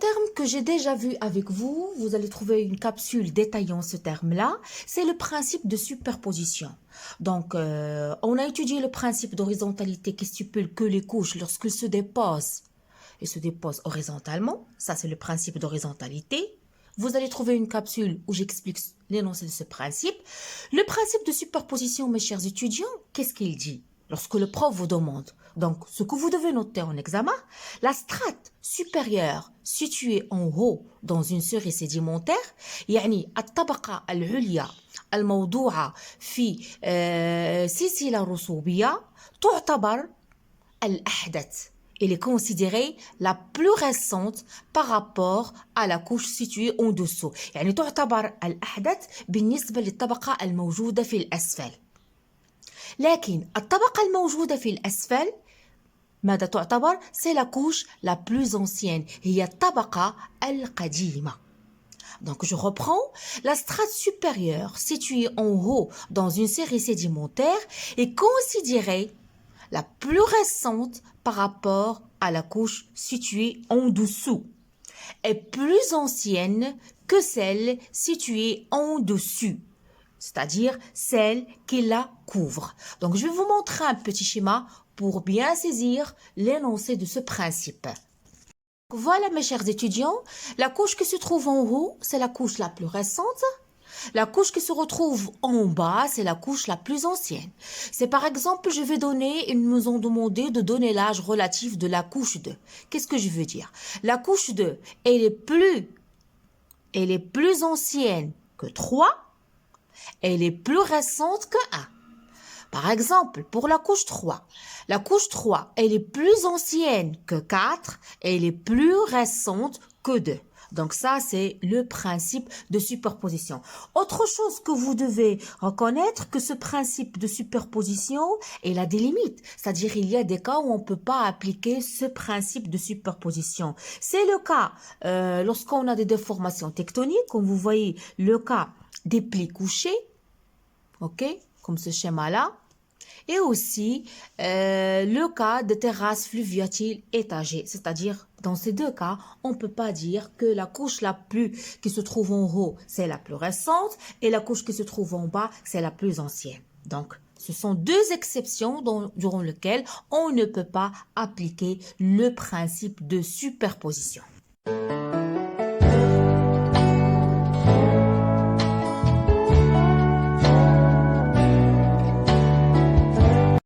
terme que j'ai déjà vu avec vous, vous allez trouver une capsule détaillant ce terme-là, c'est le principe de superposition. Donc, on a étudié le principe d'horizontalité qui stipule que les couches, lorsqu'elles se déposent, elles se déposent horizontalement. Ça, c'est le principe d'horizontalité. Vous allez trouver une capsule où j'explique l'énoncé de ce principe. Le principe de superposition, mes chers étudiants, qu'est-ce qu'il dit? Lorsque le prof vous demande, donc ce que vous devez noter en examen, la strate supérieure située en haut dans une série sédimentaire, يعني الطبقة العليا الموضوعة في سلسلة رسوبية تعتبر الأحدث. Elle est considérée la plus récente par rapport à la couche située en dessous. يعني تعتبر الأحدث بالنسبة للطبقة الموجودة في الأسفل. لكن الطبقة الموجودة في الأسفل ماذا تعتبر؟ C'est la couche la plus ancienne. هي الطبقة القديمة. Donc je reprends, la strate supérieure située en haut dans une série sédimentaire est considérée la plus récente par rapport à la couche située en dessous est plus ancienne que celle située en dessus, c'est-à-dire celle qui la couvre. Donc, je vais vous montrer un petit schéma pour bien saisir l'énoncé de ce principe. Voilà, mes chers étudiants, la couche qui se trouve en haut, c'est la couche la plus récente. La couche qui se retrouve en bas, c'est la couche la plus ancienne. C'est par exemple, je vais donner, ils nous ont demandé de donner l'âge relatif de la couche 2. Qu'est-ce que je veux dire? La couche 2, elle est plus ancienne que 3, elle est plus récente que 1. Par exemple, pour la couche 3, elle est plus ancienne que 4, elle est plus récente que 2. Donc ça, c'est le principe de superposition. Autre chose que vous devez reconnaître, que ce principe de superposition, il a des limites. C'est-à-dire, il y a des cas où on ne peut pas appliquer ce principe de superposition. C'est le cas lorsqu'on a des déformations tectoniques, comme vous voyez le cas des plis couchés, ok, comme ce schéma-là. Et aussi le cas de terrasses fluviatiles étagées, c'est-à-dire dans ces deux cas, on ne peut pas dire que la couche qui se trouve en haut, c'est la plus récente et la couche qui se trouve en bas, c'est la plus ancienne. Donc, ce sont deux exceptions durant lesquelles on ne peut pas appliquer le principe de superposition.